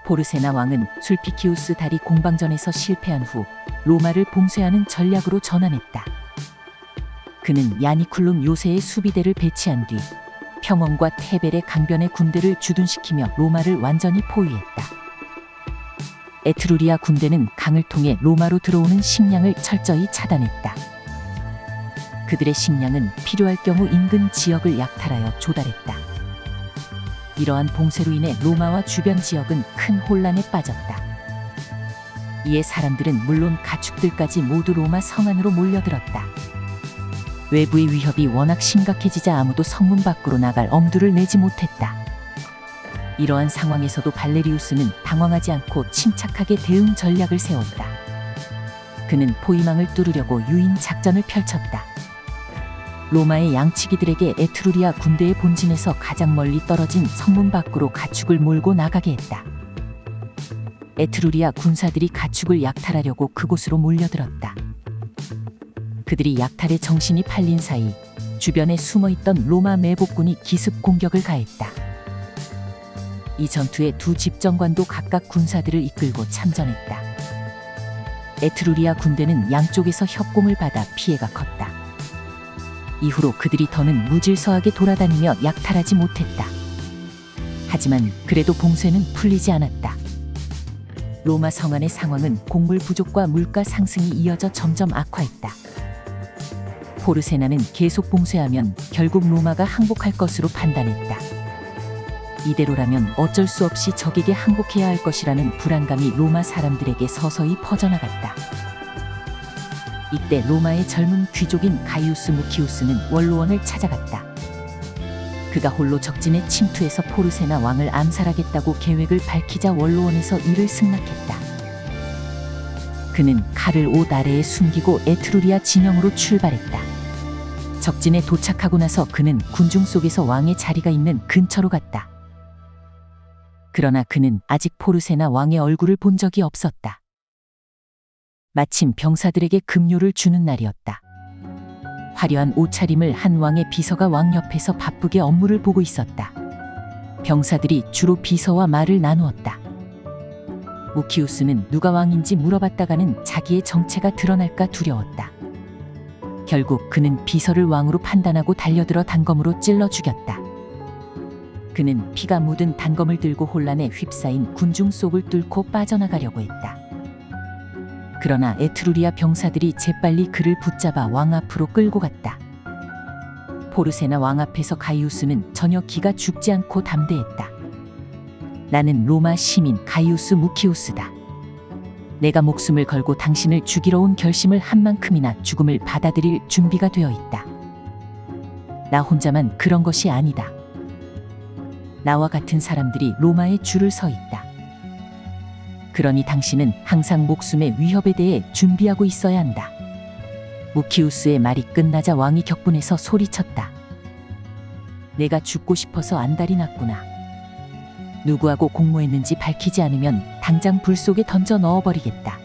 포르세나 왕은 술피키우스 다리 공방전에서 실패한 후 로마를 봉쇄하는 전략으로 전환했다. 그는 야니쿨룸 요새의 수비대를 배치한 뒤 평원과 테벨의 강변에 군대를 주둔시키며 로마를 완전히 포위했다. 에트루리아 군대는 강을 통해 로마로 들어오는 식량을 철저히 차단했다. 그들의 식량은 필요할 경우 인근 지역을 약탈하여 조달했다. 이러한 봉쇄로 인해 로마와 주변 지역은 큰 혼란에 빠졌다. 이에 사람들은 물론 가축들까지 모두 로마 성 안으로 몰려들었다. 외부의 위협이 워낙 심각해지자 아무도 성문 밖으로 나갈 엄두를 내지 못했다. 이러한 상황에서도 발레리우스는 당황하지 않고 침착하게 대응 전략을 세웠다. 그는 포위망을 뚫으려고 유인 작전을 펼쳤다. 로마의 양치기들에게 에트루리아 군대의 본진에서 가장 멀리 떨어진 성문 밖으로 가축을 몰고 나가게 했다. 에트루리아 군사들이 가축을 약탈하려고 그곳으로 몰려들었다. 그들이 약탈의 정신이 팔린 사이 주변에 숨어있던 로마 매복군이 기습 공격을 가했다. 이 전투에 두 집정관도 각각 군사들을 이끌고 참전했다. 에트루리아 군대는 양쪽에서 협공을 받아 피해가 컸다. 이후로 그들이 더는 무질서하게 돌아다니며 약탈하지 못했다. 하지만 그래도 봉쇄는 풀리지 않았다. 로마 성안의 상황은 곡물 부족과 물가 상승이 이어져 점점 악화했다. 포르세나는 계속 봉쇄하면 결국 로마가 항복할 것으로 판단했다. 이대로라면 어쩔 수 없이 적에게 항복해야 할 것이라는 불안감이 로마 사람들에게 서서히 퍼져나갔다. 이때 로마의 젊은 귀족인 가이우스 무키우스는 원로원을 찾아갔다. 그가 홀로 적진에 침투해서 포르세나 왕을 암살하겠다고 계획을 밝히자 원로원에서 이를 승낙했다. 그는 칼을 옷 아래에 숨기고 에트루리아 진영으로 출발했다. 적진에 도착하고 나서 그는 군중 속에서 왕의 자리가 있는 근처로 갔다. 그러나 그는 아직 포르세나 왕의 얼굴을 본 적이 없었다. 마침 병사들에게 급료를 주는 날이었다. 화려한 옷차림을 한 왕의 비서가 왕 옆에서 바쁘게 업무를 보고 있었다. 병사들이 주로 비서와 말을 나누었다. 무키우스는 누가 왕인지 물어봤다가는 자기의 정체가 드러날까 두려웠다. 결국 그는 비서를 왕으로 판단하고 달려들어 단검으로 찔러 죽였다. 그는 피가 묻은 단검을 들고 혼란에 휩싸인 군중 속을 뚫고 빠져나가려고 했다. 그러나 에트루리아 병사들이 재빨리 그를 붙잡아 왕 앞으로 끌고 갔다. 포르세나 왕 앞에서 가이우스는 전혀 기가 죽지 않고 담대했다. 나는 로마 시민 가이우스 무키우스다. 내가 목숨을 걸고 당신을 죽이러 온 결심을 한 만큼이나 죽음을 받아들일 준비가 되어 있다. 나 혼자만 그런 것이 아니다. 나와 같은 사람들이 로마에 줄을 서 있다. 그러니 당신은 항상 목숨의 위협에 대해 준비하고 있어야 한다. 무키우스의 말이 끝나자 왕이 격분해서 소리쳤다. 내가 죽고 싶어서 안달이 났구나. 누구하고 공모했는지 밝히지 않으면 당장 불 속에 던져 넣어버리겠다.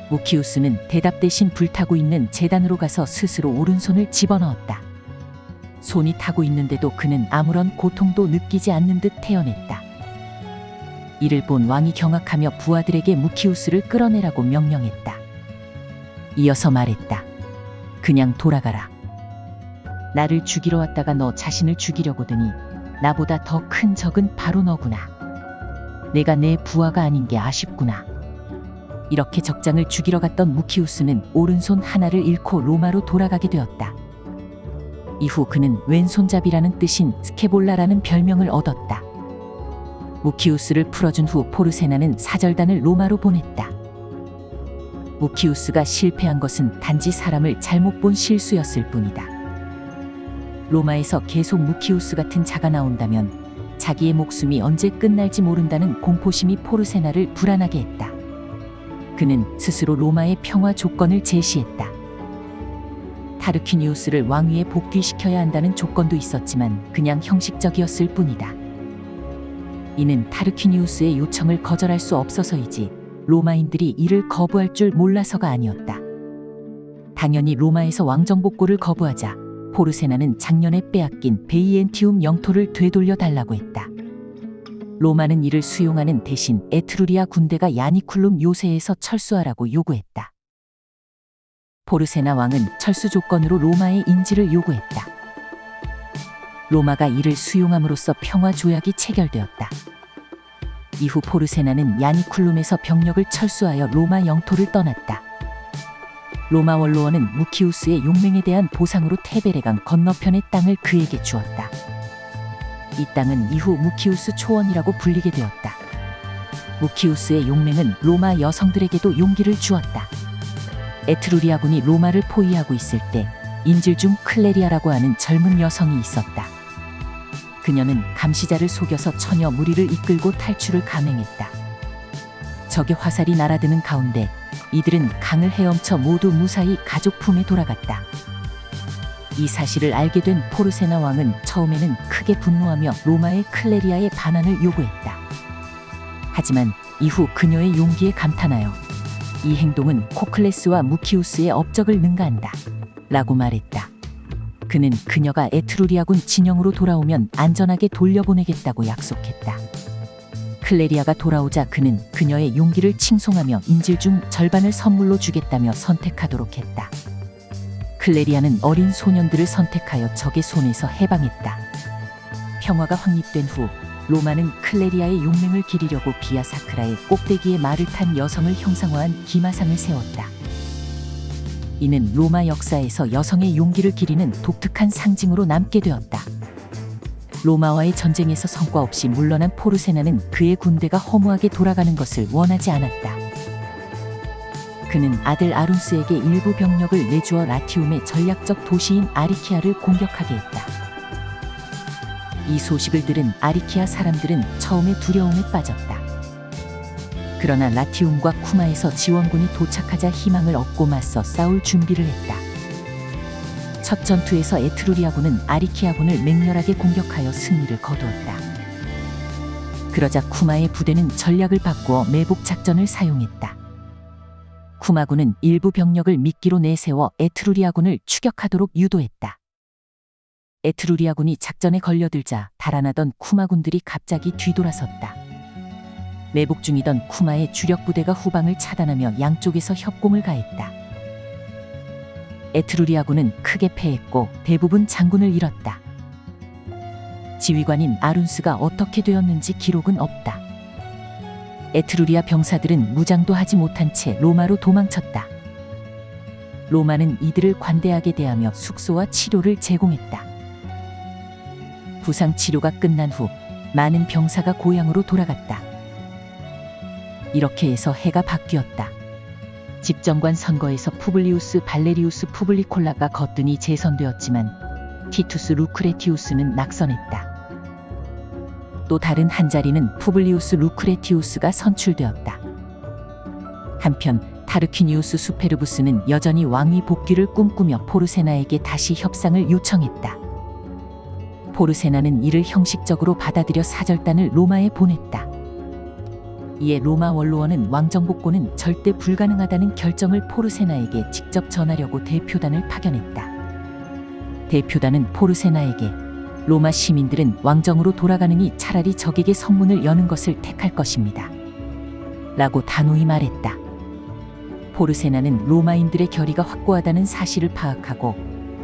무키우스는 대답 대신 불타고 있는 제단으로 가서 스스로 오른손을 집어넣었다. 손이 타고 있는데도 그는 아무런 고통도 느끼지 않는 듯 태어냈다. 이를 본 왕이 경악하며 부하들에게 무키우스를 끌어내라고 명령했다. 이어서 말했다. 그냥 돌아가라. 나를 죽이러 왔다가 너 자신을 죽이려고 드니 나보다 더 큰 적은 바로 너구나. 내가 내 부하가 아닌 게 아쉽구나. 이렇게 적장을 죽이러 갔던 무키우스는 오른손 하나를 잃고 로마로 돌아가게 되었다. 이후 그는 왼손잡이라는 뜻인 스케볼라라는 별명을 얻었다. 무키우스를 풀어준 후 포르세나는 사절단을 로마로 보냈다. 무키우스가 실패한 것은 단지 사람을 잘못 본 실수였을 뿐이다. 로마에서 계속 무키우스 같은 자가 나온다면 자기의 목숨이 언제 끝날지 모른다는 공포심이 포르세나를 불안하게 했다. 그는 스스로 로마의 평화 조건을 제시했다. 타르퀴니우스를 왕위에 복귀시켜야 한다는 조건도 있었지만 그냥 형식적이었을 뿐이다. 이는 타르퀴니우스의 요청을 거절할 수 없어서이지 로마인들이 이를 거부할 줄 몰라서가 아니었다. 당연히 로마에서 왕정 복고를 거부하자 포르세나는 작년에 빼앗긴 베이엔티움 영토를 되돌려 달라고 했다. 로마는 이를 수용하는 대신 에트루리아 군대가 야니쿨룸 요새에서 철수하라고 요구했다. 포르세나 왕은 철수 조건으로 로마의 인지를 요구했다. 로마가 이를 수용함으로써 평화 조약이 체결되었다. 이후 포르세나는 야니쿨룸에서 병력을 철수하여 로마 영토를 떠났다. 로마 원로원은 무키우스의 용맹에 대한 보상으로 테베레강 건너편의 땅을 그에게 주었다. 이 땅은 이후 무키우스 초원이라고 불리게 되었다. 무키우스의 용맹은 로마 여성들에게도 용기를 주었다. 에트루리아군이 로마를 포위하고 있을 때 인질 중 클레리아라고 하는 젊은 여성이 있었다. 그녀는 감시자를 속여서 처녀 무리를 이끌고 탈출을 감행했다. 적의 화살이 날아드는 가운데 이들은 강을 헤엄쳐 모두 무사히 가족 품에 돌아갔다. 이 사실을 알게 된 포르세나 왕은 처음에는 크게 분노하며 로마의 클레리아의 반환을 요구했다. 하지만 이후 그녀의 용기에 감탄하여 이 행동은 코클레스와 무키우스의 업적을 능가한다 라고 말했다. 그는 그녀가 에트루리아군 진영으로 돌아오면 안전하게 돌려보내겠다고 약속했다. 클레리아가 돌아오자 그는 그녀의 용기를 칭송하며 인질 중 절반을 선물로 주겠다며 선택하도록 했다. 클레리아는 어린 소년들을 선택하여 적의 손에서 해방했다. 평화가 확립된 후 로마는 클레리아의 용맹을 기리려고 비아 사크라의 꼭대기에 말을 탄 여성을 형상화한 기마상을 세웠다. 이는 로마 역사에서 여성의 용기를 기리는 독특한 상징으로 남게 되었다. 로마와의 전쟁에서 성과 없이 물러난 포르세나는 그의 군대가 허무하게 돌아가는 것을 원하지 않았다. 그는 아들 아룬스에게 일부 병력을 내주어 라티움의 전략적 도시인 아리키아를 공격하게 했다. 이 소식을 들은 아리키아 사람들은 처음에 두려움에 빠졌다. 그러나 라티움과 쿠마에서 지원군이 도착하자 희망을 얻고 맞서 싸울 준비를 했다. 첫 전투에서 에트루리아군은 아리키아군을 맹렬하게 공격하여 승리를 거두었다. 그러자 쿠마의 부대는 전략을 바꾸어 매복 작전을 사용했다. 쿠마군은 일부 병력을 미끼로 내세워 에트루리아군을 추격하도록 유도했다. 에트루리아군이 작전에 걸려들자 달아나던 쿠마군들이 갑자기 뒤돌아섰다. 매복 중이던 쿠마의 주력 부대가 후방을 차단하며 양쪽에서 협공을 가했다. 에트루리아군은 크게 패했고 대부분 장군을 잃었다. 지휘관인 아룬스가 어떻게 되었는지 기록은 없다. 에트루리아 병사들은 무장도 하지 못한 채 로마로 도망쳤다. 로마는 이들을 관대하게 대하며 숙소와 치료를 제공했다. 부상 치료가 끝난 후 많은 병사가 고향으로 돌아갔다. 이렇게 해서 해가 바뀌었다. 집정관 선거에서 푸블리우스 발레리우스 푸블리콜라가 거뜬히 재선되었지만 티투스 루크레티우스는 낙선했다. 또 다른 한 자리는 푸블리우스 루크레티우스가 선출되었다. 한편 타르퀴니우스 수페르부스는 여전히 왕위 복귀를 꿈꾸며 포르세나에게 다시 협상을 요청했다. 포르세나는 이를 형식적으로 받아들여 사절단을 로마에 보냈다. 이에 로마 원로원은 왕정 복권은 절대 불가능하다는 결정을 포르세나에게 직접 전하려고 대표단을 파견했다. 대표단은 포르세나에게 로마 시민들은 왕정으로 돌아가느니 차라리 적에게 성문을 여는 것을 택할 것입니다 라고 단호히 말했다. 포르세나는 로마인들의 결의가 확고하다는 사실을 파악하고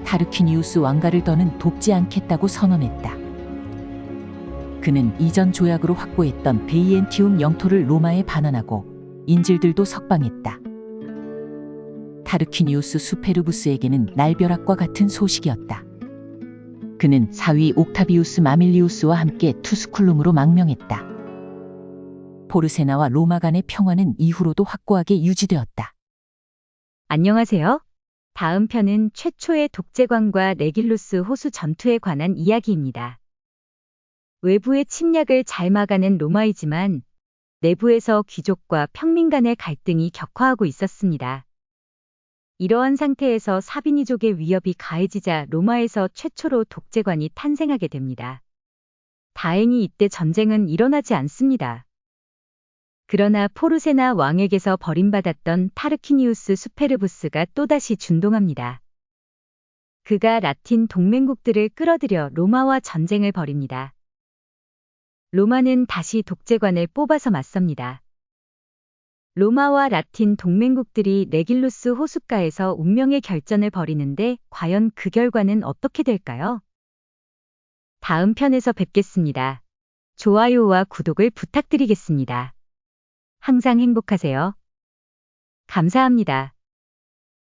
타르퀴니우스 왕가를 더는 돕지 않겠다고 선언했다. 그는 이전 조약으로 확보했던 베이엔티움 영토를 로마에 반환하고 인질들도 석방했다. 타르퀴니우스 수페르부스에게는 날벼락과 같은 소식이었다. 그는 사위 옥타비우스 마밀리우스와 함께 투스쿨룸으로 망명했다. 포르세나와 로마 간의 평화는 이후로도 확고하게 유지되었다. 안녕하세요. 다음 편은 최초의 독재광과 레길루스 호수 전투에 관한 이야기입니다. 외부의 침략을 잘 막아낸 로마이지만 내부에서 귀족과 평민 간의 갈등이 격화하고 있었습니다. 이러한 상태에서 사비니족의 위협이 가해지자 로마에서 최초로 독재관이 탄생하게 됩니다. 다행히 이때 전쟁은 일어나지 않습니다. 그러나 포르세나 왕에게서 버림받았던 타르퀴니우스 수페르부스가 또다시 준동합니다. 그가 라틴 동맹국들을 끌어들여 로마와 전쟁을 벌입니다. 로마는 다시 독재관을 뽑아서 맞섭니다. 로마와 라틴 동맹국들이 레길루스 호숫가에서 운명의 결전을 벌이는데 과연 그 결과는 어떻게 될까요? 다음 편에서 뵙겠습니다. 좋아요와 구독을 부탁드리겠습니다. 항상 행복하세요. 감사합니다.